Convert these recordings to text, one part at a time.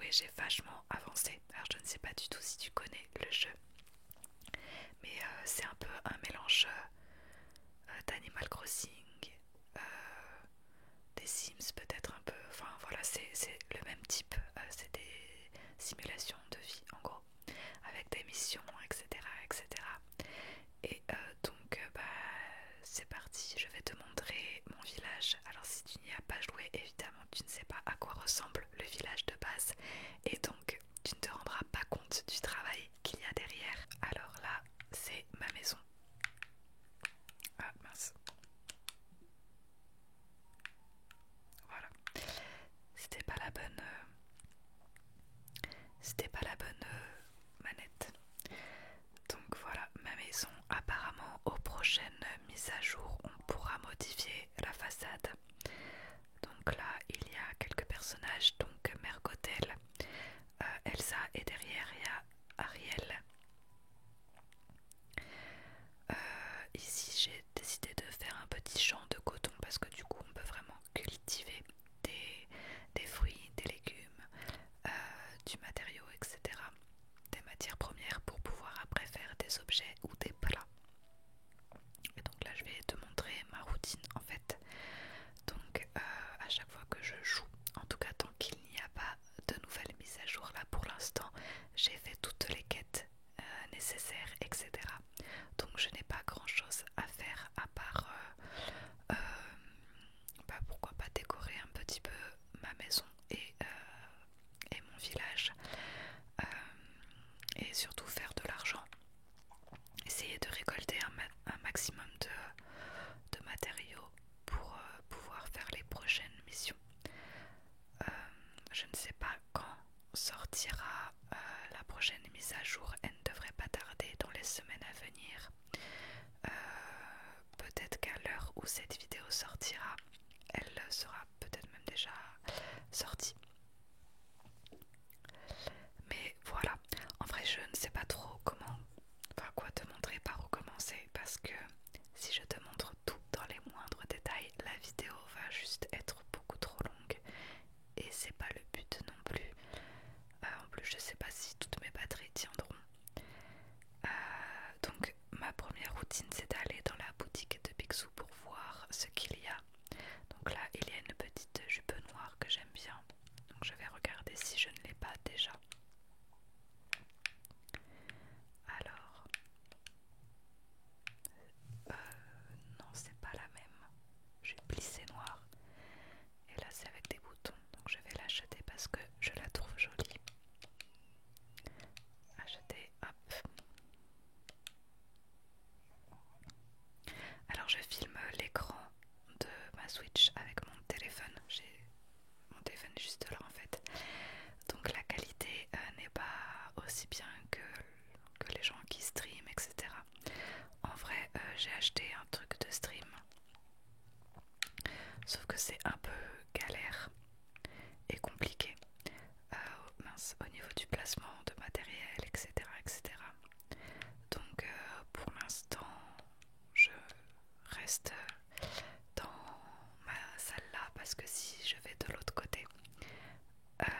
oui, j'ai vachement avancé. Alors je ne sais pas du tout si tu connais le jeu, mais c'est un peu un mélange d'Animal Crossing, euh, des Sims peut-être un peu. Enfin voilà, c'est le même type. C'est des simulations de vie en gros, avec des missions, etc. etc. Et donc bah, c'est parti, je vais te montrer mon village. Alors si tu n'y as pas joué, évidemment tu ne sais pas à quoi ressemble le village de base et donc tu ne te rendras pas compte du travail qu'il y a derrière. Alors là c'est ma maison. Ah mince, voilà. C'était pas la bonne, manette. Donc voilà ma maison. Apparemment aux prochaines mises à jour on pourra modifier la façade. Donc là il y a quelques personnages, donc Mergotel, Elsa et derrière il y a Ariel. Ici j'ai décidé de faire un petit champ de coton parce que du coup on peut vraiment cultiver des fruits, des légumes, du matériau, etc. Des matières premières pour pouvoir après faire des objets ou des plats. Et donc là je vais te montrer ma routine en fait. Donc à chaque fois que je joue, en tout cas tant qu'il n'y a pas de nouvelles mises à jour là pour l'instant, j'ai fait toutes les quêtes nécessaires, etc. Donc je n'ai pas grand chose à faire à part bah, pourquoi pas décorer un petit peu ma maison et mon village, et surtout faire de l'argent, essayer de récolter un maximum de matériaux pour pouvoir faire les prochaines missions. Je ne sais pas quand sortira la prochaine mise à jour, elle ne devrait pas tarder dans les semaines à venir. Peut-être qu'à l'heure où cette vidéo sortira, elle sera peut-être même déjà sortie. Mais voilà, en vrai je ne sais pas trop comment, enfin quoi te montrer, par où commencer, parce que si je te montre tout dans les moindres détails, la vidéo va juste être beaucoup trop longue et c'est pas le but non plus. En plus je sais pas si toutes mes batteries tiendront. Donc ma première routine c'est d'aller dans la boutique de Picsou pour voir ce qu'il y a. Donc là il y a une petite jupe noire que j'aime bien, donc je vais regarder si je ne l'ai pas déjà. Alors non, c'est pas la même. J'ai plissé noir et là c'est avec des boutons, donc je vais l'acheter parce que je la trouve jolie. Acheter, hop. Alors je filme l'écran de ma Switch avec mon téléphone. J'ai mon téléphone juste là en fait. Donc la qualité n'est pas aussi bien que les gens qui streament, etc. En vrai, j'ai acheté un truc de stream. Sauf que c'est un peu galère et compliqué. Mince, au niveau du placement de matériel, etc. etc. Donc pour l'instant, je reste dans ma salle là parce que si je vais de l'autre côté, alors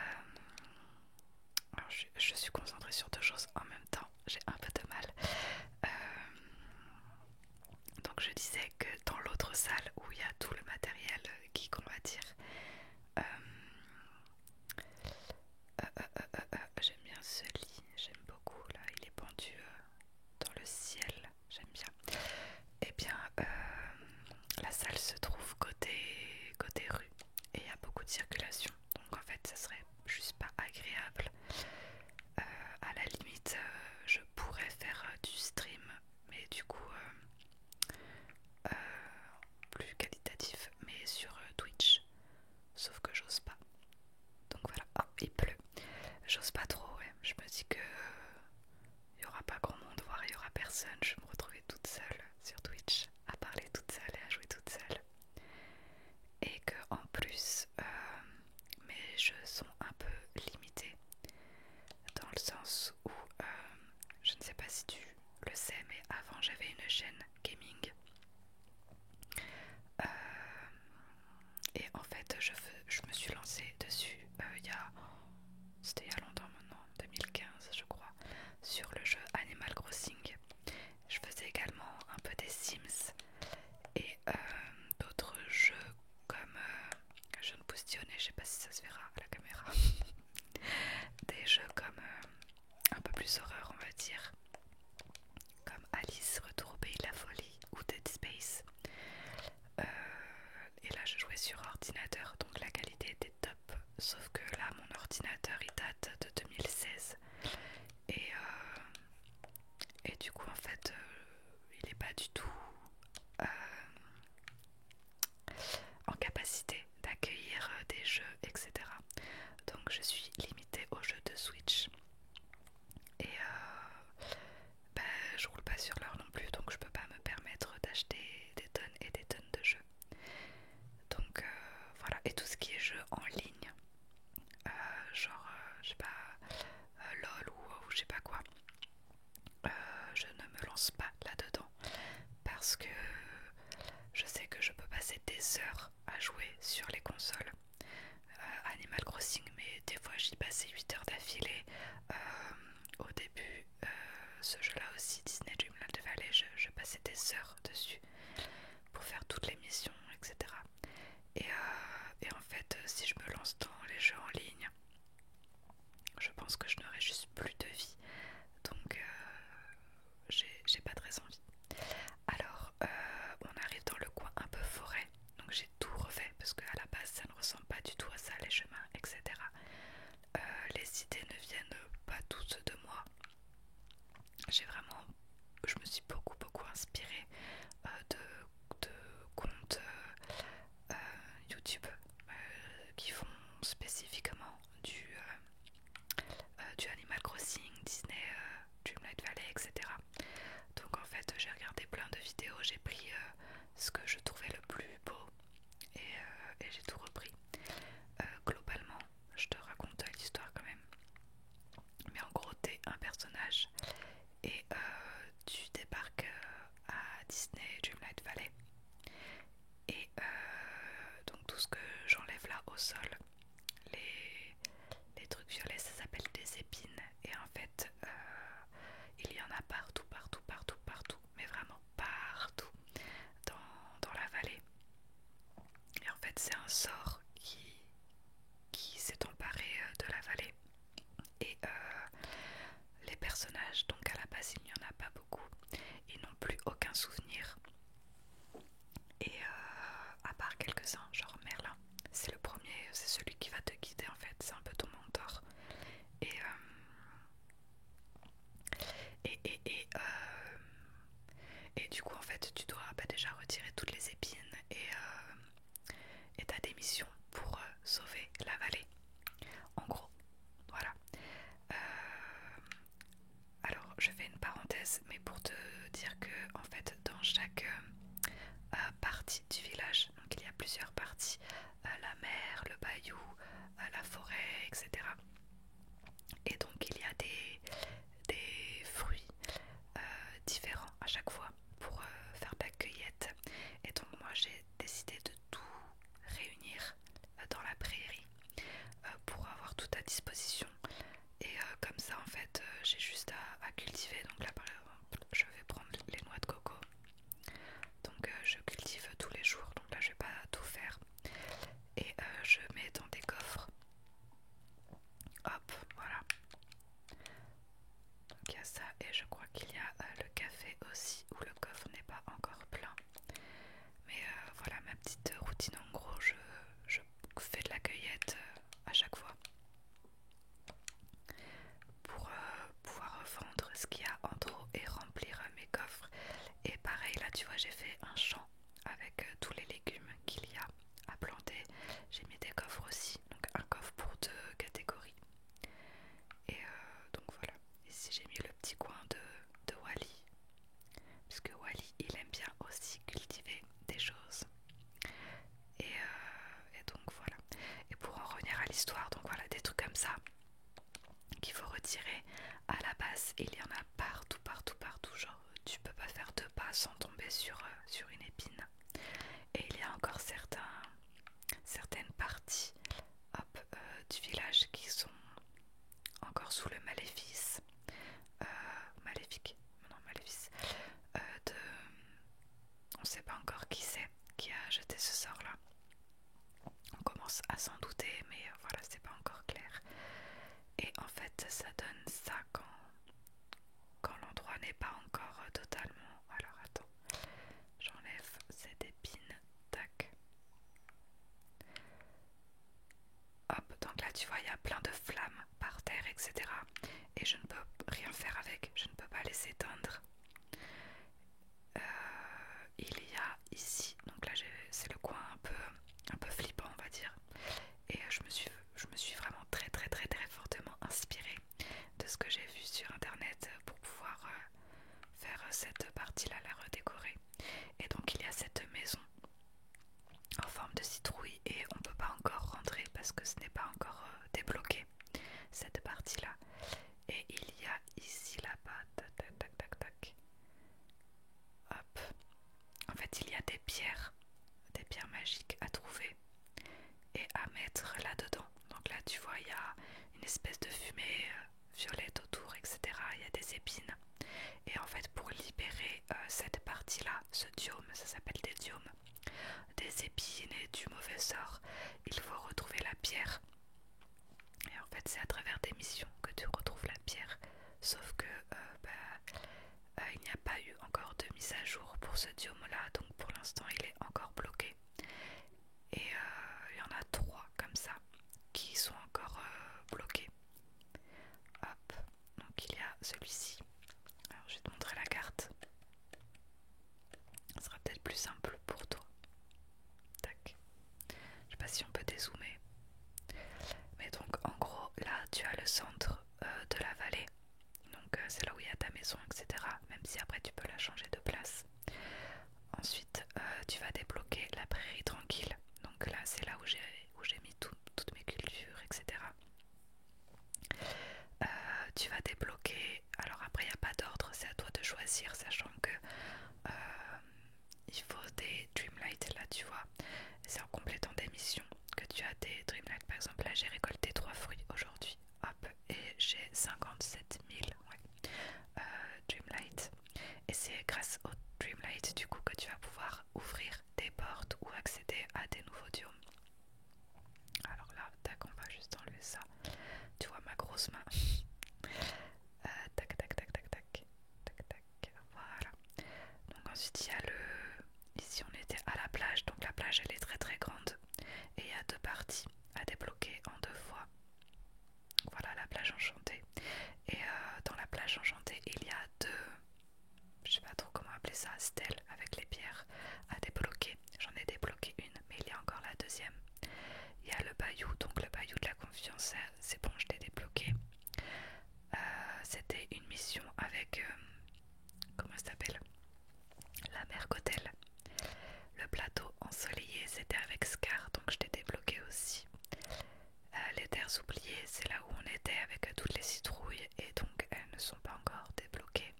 je suis concentrée sur deux choses en même temps, j'ai un peu de mal. Euh, donc je disais que dans l'autre salle où il y a tout le matériel geek on va dire, euh, j'aime bien ce lit, j'aime beaucoup là, il est pendu dans le ciel, j'aime bien. Et bien la salle se trouve côté rue et il y a beaucoup de circulation, donc en fait ça serait juste pas agréable. À la limite je pourrais faire du stream mais du coup plus qualitatif mais sur Twitch, sauf que j'ose pas. Donc voilà, oh il pleut, j'ose pas trop, ouais. Je me dis que il y aura pas grand monde, voire il y aura personne, je vais me retrouver toute seule sur Twitch à parler toute seule et à jouer toute seule. Et que en plus mes jeux sont un peu limités dans le sens où je ne sais pas si tu le sais mais avant j'avais une chaîne gaming et en fait je me suis lancée dessus il y a c'était je sais pas quoi, je ne me lance pas là-dedans parce que je sais que je peux passer des heures à jouer sur les consoles. Animal Crossing, mais des fois j'y passais 8 heures d'affilée. Au début, ce jeu-là aussi, Disney Dreamlight Valley, je passais des heures dessus pour faire toutes les missions, etc. Et en fait, si je me lance dans les jeux en ligne, je pense que je n'aurai juste plus de vie. Donc, j'ai pas très envie. Alors, on arrive dans le coin un peu forêt. Donc j'ai tout refait parce qu'à la base ça ne ressemble pas du tout à ça, les chemins, etc. Les idées ne viennent pas toutes de moi. Je me suis beaucoup inspirée de comptes YouTube qui font spécifiquement du Animal Crossing, Disney, Dreamlight Valley, etc. Donc en fait j'ai regardé plein de vidéos, j'ai pris ce que je trouvais le plus beau et j'ai tout repris. Globalement, je te raconte l'histoire quand même. Mais en gros, t'es un personnage et tu débarques à Disney Dreamlight Valley. Et donc tout ce que j'enlève là au sol, les trucs violets, ça s'appelle des épines. Et en fait, il y en a partout, mais vraiment partout dans la vallée. Et en fait, c'est un sort qui s'est emparé de la vallée. Et les personnages, donc à la base il n'y en a pas beaucoup, ils n'ont plus aucun souvenir. Et à part quelques-uns, genre Merlin, c'est le premier, c'est celui qui va te guider en fait, c'est un peu ton mentor. Et et, et, et, euh, et du coup en fait tu dois déjà retirer toutes les épines et t'as des missions pour sauver la vallée. En gros, voilà. Alors je fais une parenthèse, mais pour te dire que en fait dans chaque partie du village, donc il y a plusieurs parties, la mer, le bayou, la forêt, etc. Et donc il y a des fruits différents à chaque fois pour faire de la cueillette. Et donc moi j'ai décidé de tout réunir dans la prairie pour avoir tout à disposition. Et comme ça en fait j'ai juste à cultiver. Donc là par exemple je vais prendre les noix de coco. Donc je cultive tous les jours. Donc là je vais pas tout faire. Et je mets dans des coffres. Hop, voilà. Donc il y a ça et je crois qu'il y a le café aussi où le coffre n'est pas encore plein. Mais voilà ma petite routine en gros. Je fais de la cueillette à chaque fois pour pouvoir vendre ce qu'il y a en trop et remplir mes coffres. Et pareil là tu vois j'ai fait un champ avec tous les légumes qu'il y a à planter. J'ai mis des coffres aussi, donc un coffre pour 2 catégories. Et donc voilà, ici j'ai mis le petit coin de Wally, puisque Wally il aime bien aussi cultiver des choses. Et donc voilà. Et pour en revenir à l'histoire, donc voilà, des trucs comme ça qu'il faut retirer. À la base, il y en a partout, genre tu peux pas faire 2 pas sans tomber sur une épine. Et il y a encore certaines parties hop, du village qui sont encore sous le maléfice, maléfique, non maléfice, de, on sait pas encore qui c'est qui a jeté ce sort là. On commence à s'en douter, mais voilà, c'est pas encore clair. Et en fait, ça donne ça quand l'endroit n'est pas encore totalement. Alors attends, j'enlève cette épine, tac. Hop, donc là tu vois, il y a plein de flammes par terre, etc. Et je ne peux rien faire avec, je ne peux pas les éteindre. Il y a ici, donc là c'est le coin un peu flippant on va dire. Et je me suis vraiment très fortement inspirée de ce que j'ai vu sur internet pour pouvoir faire cette partie là, la redécorer. Et donc il y a cette maison en forme de citrouille et on peut pas encore rentrer parce que ce n'est pas encore débloqué. les épines et du mauvais sort, il faut retrouver la pierre. Et en fait c'est à travers des missions que tu retrouves la pierre, sauf que il n'y a pas eu encore de mise à jour pour ce biome là, donc pour l'instant il est encore bloqué. Et il y en a 3 comme ça qui sont encore bloqués. Hop, donc il y a celui-ci. Alors je vais te montrer la carte. Ce sera peut-être plus simple pour toi. Tac. Je sais pas si on peut dézoomer. Mais donc en gros là tu as le centre de la vallée. Donc c'est là où il y a ta maison, etc. Même si après tu peux la changer de place. Ensuite tu vas débloquer la prairie tranquille. Donc là c'est là où j'ai mis toutes mes cultures, etc. Tu vas débloquer, alors après il n'y a pas d'ordre, c'est à toi de choisir, sachant que il faut des Dreamlight là, tu vois. C'est en complétant des missions que tu as des Dreamlight. Par exemple là j'ai récolté 3 fruits aujourd'hui, hop, et j'ai 57 000 Dreamlight. Et c'est grâce au Dreamlight du coup que tu vas pouvoir ouvrir des portes ou accéder à des nouveaux biomes. Alors là, tac, on va juste enlever ça. Tu vois ma grosse main. Tac, tac, tac, tac, tac, tac, tac, voilà. Donc ensuite il y a ici on était à la plage, donc la plage elle est très très grande. Et il y a 2 parties à débloquer en 2 fois. Voilà la plage enchantée. Et dans la plage enchantée il y a 2, je sais pas trop comment appeler ça, stèles avec les pierres à débloquer. J'en ai débloqué une, mais il y a encore la deuxième. Il y a le bayou, donc le bayou de la confiance, c'est bon, je l'ai débloqué. C'était une mission avec, comment ça s'appelle, la mer Cotel. Le plateau ensoleillé, c'était avec Scar, donc je l'ai débloqué aussi. Les terres oubliées, c'est là où on était avec toutes les citrouilles, et donc elles ne sont pas encore débloquées.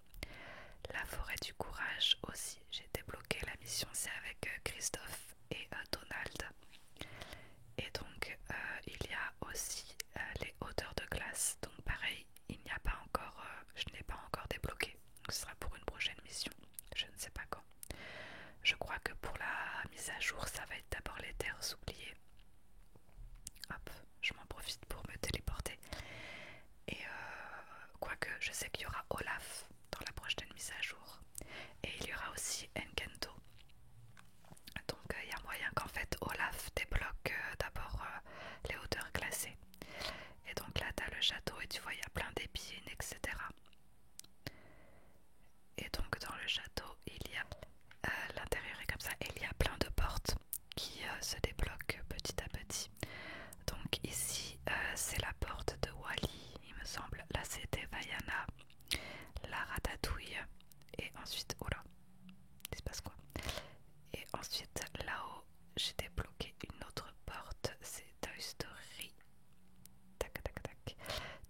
La forêt du courage aussi, j'ai débloqué la mission, c'est avec Christophe et Donald. Et donc il y a aussi les hauteurs de glace, donc pareil, il n'y a pas encore, je ne l'ai pas encore débloqué, donc ce sera pour une prochaine mission, je ne sais pas quand. Je crois que pour la mise à jour ça va être d'abord les terres oubliées. Hop, je m'en profite pour me téléporter. Et quoique je sais qu'il y aura Olaf dans la prochaine mise à jour, et il y aura aussi Enkento. Donc il y a moyen qu'en fait Olaf débloque d'abord les hauteurs glacées. Et donc là tu as le château et tu vois il y a plein d'épines, etc. Et donc dans le château il y a l'intérieur est comme ça et il y a plein de portes qui se débloquent petit à petit. Donc ici c'est la porte de Wally il me semble. Là c'était Vaiana, la ratatouille. Et ensuite, oh là, il se passe quoi? Et ensuite là-haut j'ai débloqué une autre porte, c'est Toy Story. Tac tac tac.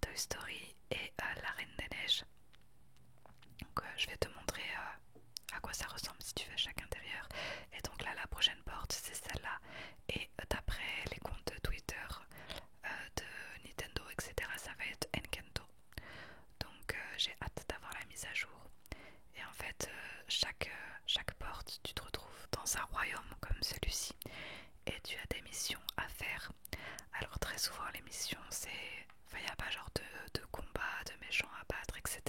Toy Story et la Reine des Neiges. Donc je vais te montrer à quoi ça ressemble si tu fais chaque intérieur. Et donc là la prochaine porte c'est celle-là. Et d'après les comptes de Twitter de Nintendo, etc., ça va être Enkento. Donc j'ai hâte d'avoir la mise à jour. Et en fait chaque porte tu te retrouves dans un royaume comme celui-ci et tu as des missions à faire. Alors très souvent les missions c'est, enfin il n'y a pas genre de combat, de méchants à battre, etc.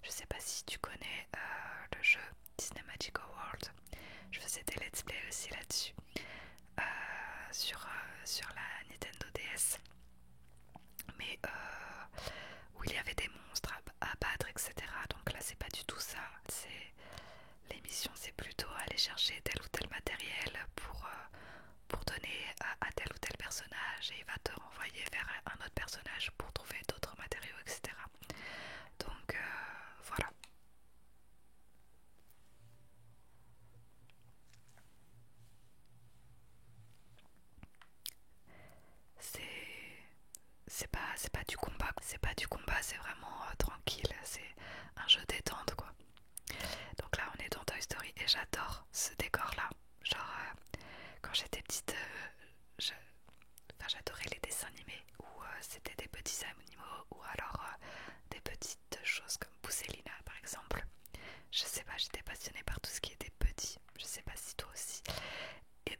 Je sais pas si tu connais le jeu Disney Magical World. Je faisais des let's play aussi là-dessus sur la Nintendo DS. Mais où il y avait des monstres à battre, etc. Donc là c'est pas du tout ça. L'émission c'est plutôt aller chercher tel ou tel matériel pour donner à tel ou tel personnage et il va te renvoyer vers un autre personnage pour trouver d'autres matériaux, etc. Donc voilà. C'est pas du combat, c'est vraiment tranquille, c'est un jeu détente quoi. Donc là on est dans Toy Story et j'adore ce décor là. Genre quand j'étais petite, j'adorais les dessins animés où c'était des petits animaux ou alors des petites choses comme Pousselina par exemple. Je sais pas, j'étais passionnée par tout ce qui était petit, je sais pas si toi aussi. Et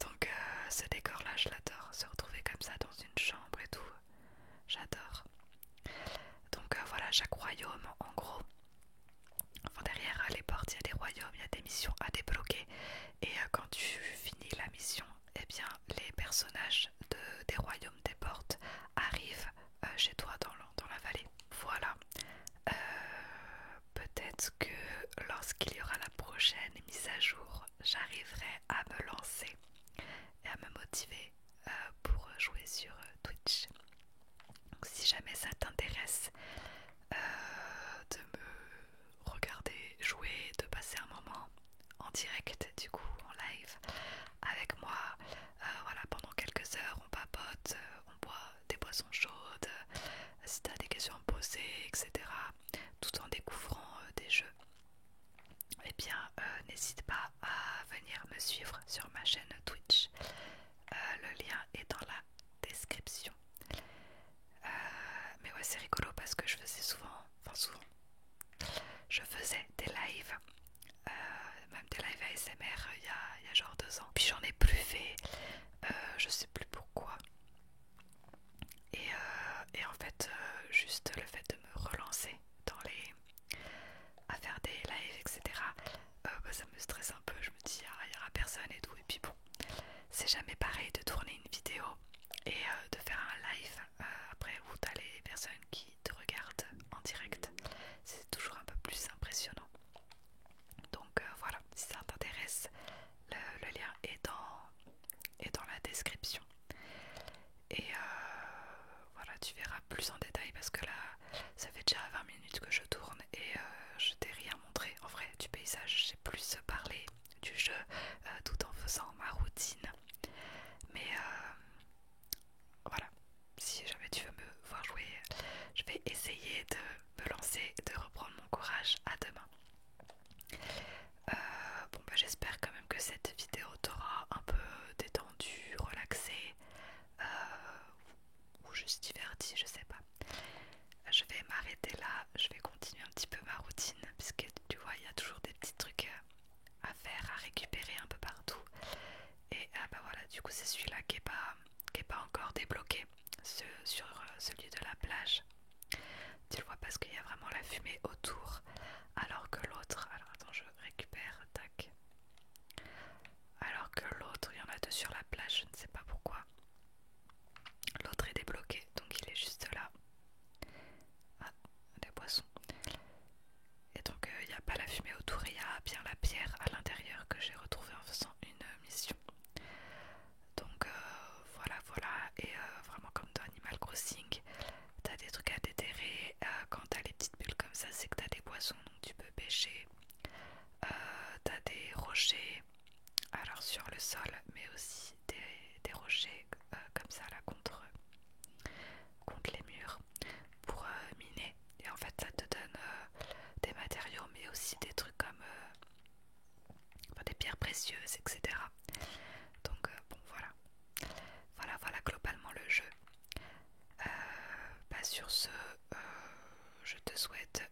m'arrêter là, je vais continuer un petit peu ma routine, puisque tu vois, il y a toujours des petits trucs à faire, à récupérer un peu partout. Et bah voilà, du coup c'est celui-là qui est pas encore débloqué, sur celui de la plage. Tu le vois parce qu'il y a vraiment la fumée autour, alors que l'autre, alors attends, je récupère, tac. Alors que l'autre, il y en a deux sur la plage, je ne sais pas pourquoi. L'autre est débloqué, donc il est juste là. Ah, des poissons. Et donc il n'y a pas la fumée autour, il y a bien la pierre à l'intérieur que j'ai retrouvée en faisant une mission. Donc voilà, voilà. Et vraiment comme dans Animal Crossing, t'as des trucs à déterrer. Quand t'as les petites bulles comme ça, c'est que t'as des poissons, donc tu peux pêcher. T'as des rochers, alors sur le sol, mais aussi des rochers comme ça là contre les murs pour miner. Et en fait ça te donne des matériaux, mais aussi des trucs comme enfin, des pierres précieuses, etc. Donc bon voilà. Voilà globalement le jeu. Sur ce, je te souhaite